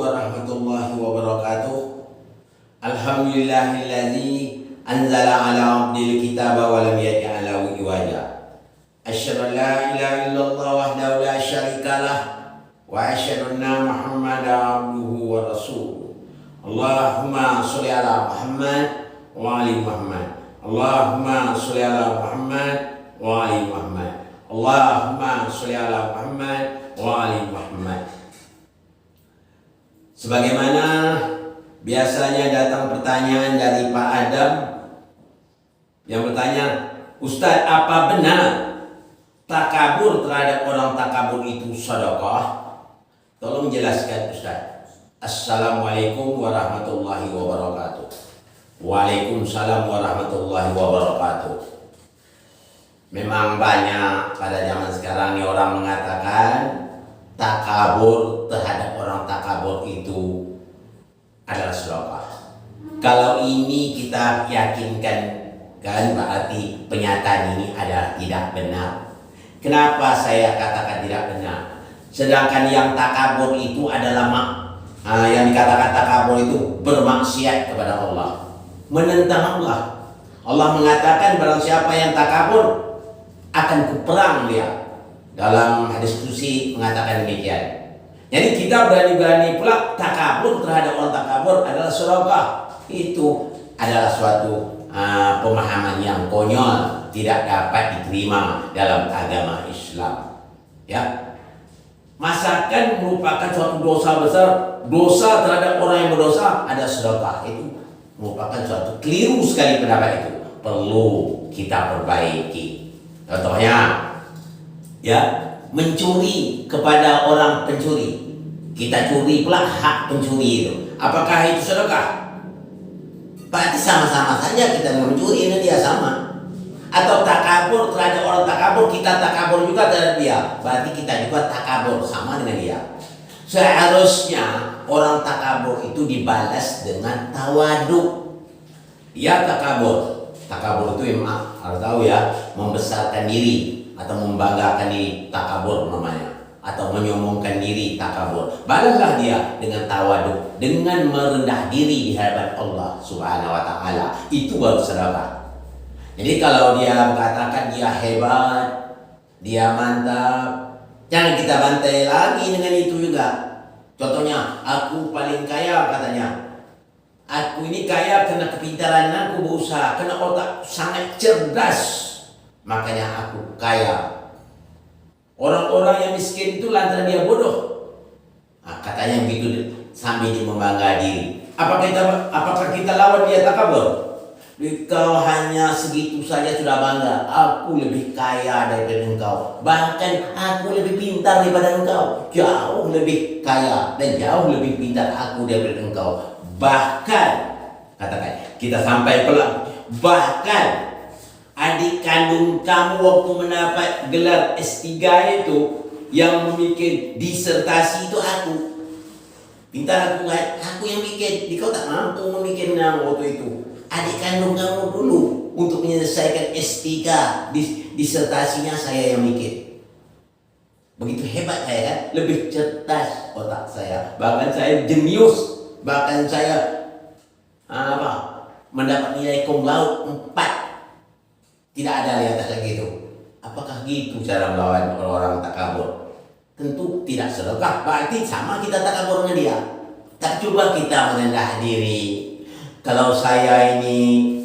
warahmatullahi wabarakatuh. Alhamdulillahilladzi anzala ala abdil kitaba wa lam yaj'al lahu iwaja. Asyhadu an la ilaha illallah wahdahu la syarikalah wa asyhadu anna Muhammadan abduhu wa rasuluh. Allahumma sholli ala Muhammad wa ali Muhammad. Allahumma sholli ala Muhammad wa ali Muhammad. Allahumma sholli ala Muhammad wa ali Muhammad. Sebagaimana biasanya datang pertanyaan dari Pak Adam yang bertanya, Ustaz, apa benar takabur terhadap orang takabur itu sedekah? Tolong jelaskan Ustaz. Assalamualaikum warahmatullahi wabarakatuh. Waalaikumsalam warahmatullahi wabarakatuh. Memang banyak pada zaman sekarang ini orang mengatakan takabur terhadap orang takabur itu adalah sedekah. Kalau ini kita yakinkan, kan berarti pernyataan ini adalah tidak benar. Kenapa saya katakan tidak benar? Sedangkan yang takabur itu adalah yang dikatakan takabur itu bermaksiat kepada Allah, menentang Allah. Allah mengatakan barang siapa yang takabur akan kuperang dia. Dalam hadis qudsi mengatakan demikian. Jadi kita berani-berani pula takabur terhadap orang takabur adalah sedekah. Itu adalah suatu pemahaman yang konyol, tidak dapat diterima dalam agama Islam. Ya, masakan merupakan suatu dosa besar, dosa terhadap orang yang berdosa ada sedekah, itu merupakan suatu keliru sekali pendapat itu. Perlu kita perbaiki. Contohnya, ya, mencuri kepada orang pencuri, kita curi pula hak pencuri itu, apakah itu sedekah? Berarti sama-sama saja kita mencuri, ini dia sama. Atau takabur terhadap orang takabur, kita takabur juga terhadap dia, berarti kita juga takabur sama dengan dia. Seharusnya orang takabur itu dibalas dengan tawaduk. Dia takabur itu memang harus tahu ya, membesarkan diri atau membanggakan diri, takabur namanya, atau menyombongkan diri, takabur. Balaslah dia dengan tawaduk, dengan merendah diri di hadapan Allah Subhanahu wa taala. Itu baru sedekah. Jadi kalau dia mengatakan dia hebat, dia mantap, jangan kita bantai lagi dengan itu juga. Contohnya, aku paling kaya katanya. Aku ini kaya karena kepintaran aku berusaha, karena otak sangat cerdas, makanya aku kaya. Orang-orang yang miskin itu lantaran dia bodoh. Katanya begitu sambil dia membangga diri. Apakah kita lawan dia takabur? Kau hanya segitu saja sudah bangga. Aku lebih kaya daripada engkau. Bahkan aku lebih pintar daripada engkau. Jauh lebih kaya dan jauh lebih pintar aku daripada engkau. Bahkan, katakan, kita sampai pelan. Bahkan adik kandung kamu waktu mendapat gelar S3 itu, yang membuat disertasi itu aku. Pintar aku yang bikin. Kau tak mampu memikirnya waktu itu. Adik kandung kamu dulu untuk menyelesaikan S3 disertasinya saya yang bikin. Begitu hebat saya kan, lebih cerdas otak saya. Bahkan saya jenius. Bahkan saya mendapat nilai cum laude 4. Tidak ada di atas lagi itu. Apakah gitu cara melawan orang takabur? Tentu tidak sedekah. Berarti sama kita takabur dengan dia. Tak coba kita merendah diri. Kalau saya ini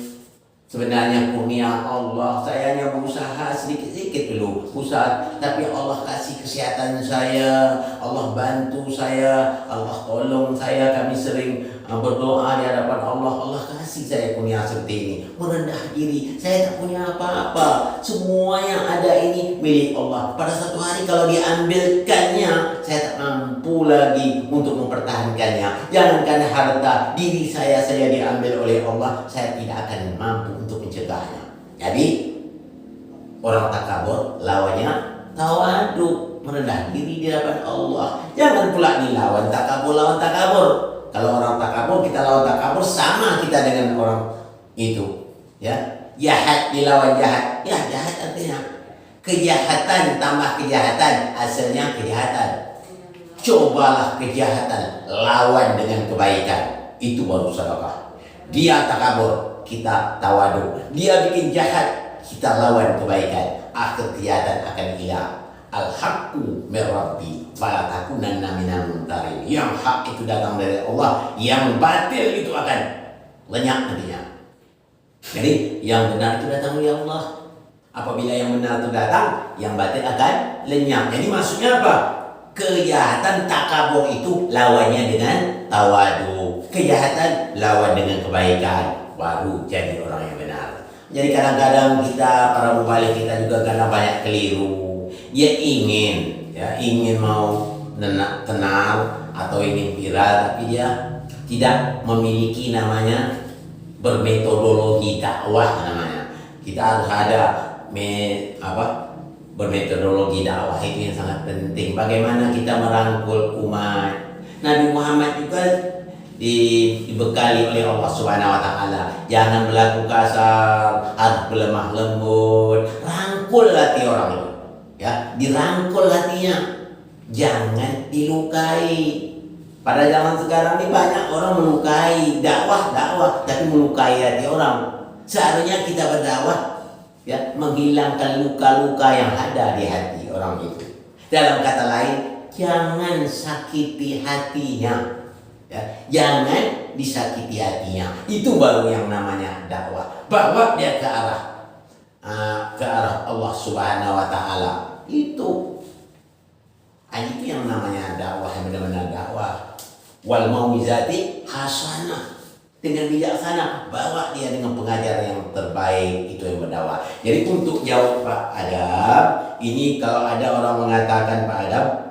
sebenarnya kurnia Allah, saya hanya berusaha sedikit-sedikit dulu, usaha, tapi Allah kasih kesehatan saya, Allah bantu saya, Allah tolong saya. Kami sering berdoa di hadapan Allah, Allah kasih saya kurnia seperti ini. Merendah diri, saya tak punya apa-apa, semua yang ada ini milik Allah. Pada satu hari kalau diambilkannya, saya tak mampu lagi untuk mempertahankannya. Jangankan harta, diri saya diambil oleh Allah, saya tidak akan mampu untuk mencegahnya. Jadi orang takabur lawannya tawaduk, merendah diri di hadapan Allah. Jangan pula dilawan takabur, lawan takabur. Kalau orang takabur, kita lawan takabur, sama kita dengan orang itu. Ya, jahat dilawan jahat. Ya, jahat artinya kejahatan tambah kejahatan, hasilnya kejahatan. cobalah kejahatan, lawan dengan kebaikan. Itu baru sedekah. Dia takabur, kita tawadu. Dia bikin jahat, kita lawan kebaikan. Akhir kelihatan akan hilang. Al-haqqu min rabbi fala takunanna minal mumtarin. Yang hak itu datang dari Allah, yang batil itu akan lenyap nantinya. Jadi yang benar itu datang dari Allah. Apabila yang benar itu datang, yang batil akan lenyap. Jadi maksudnya apa? Kejahatan takabur itu lawannya dengan tawadu. Kejahatan lawan dengan kebaikan, baru jadi orang yang benar. Jadi kadang-kadang kita, para mubalik kita juga karena banyak keliru. Dia ingin mau tenang atau ingin viral, tapi dia tidak memiliki namanya bermetodologi dakwah namanya. Kita harus ada bermetodologi dakwah, itu yang sangat penting. Bagaimana kita merangkul umat. Nabi Muhammad juga dibekali oleh Allah Subhanahu wa taala. Jangan berlaku kasar, harus berlemah lembut, rangkul hati orang itu. Ya, dirangkul hatinya, jangan dilukai. Pada zaman sekarang ini banyak orang melukai, dakwah, tapi melukai hati orang. Seharusnya kita berdakwah, ya, menghilangkan luka-luka yang ada di hati orang itu. Dalam kata lain, jangan sakiti hatinya, ya, jangan disakiti hatinya. Itu baru yang namanya dakwah. Bawa dia ke arah Allah Subhanahu wa taala. Itu yang namanya dakwah, yang benar-benar dakwah. Wal mau'izati hasanah, dengan bijaksana, bawa dia dengan pengajar yang terbaik, itu yang berdakwah. Jadi untuk jawab Pak Adam, ini kalau ada orang mengatakan Pak Adam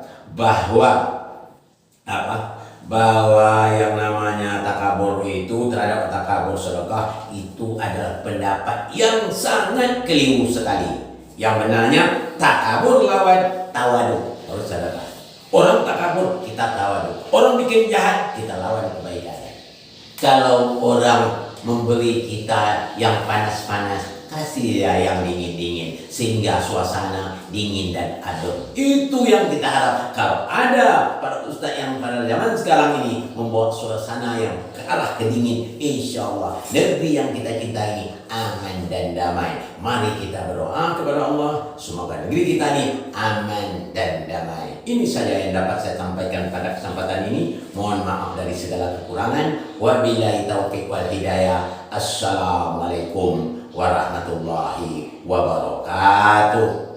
bahwa yang namanya takabur itu terhadap takabur sedekah itu adalah pendapat yang sangat keliru sekali. Yang benarnya takabur lawan tawadu, harus sedekah. Orang takabur, kita tawadu. Orang bikin jahat, kita lawan kebaikan. Kalau orang memberi kita yang panas-panas, kasih dia yang dingin-dingin, sehingga suasana dingin dan adem. Itu yang kita harap. Kalau ada para ustaz yang pada zaman sekarang ini membawa suasana yang ke arah kedingin, insya Allah negeri yang kita cintai aman dan damai. Mari kita berdoa kepada Allah, semoga negeri kita ini aman dan damai. Ini saja yang dapat saya sampaikan pada kesempatan ini. Mohon maaf dari segala kekurangan. Wabillahi taufiq wal hidayah. Assalamualaikum warahmatullahi wabarakatuh.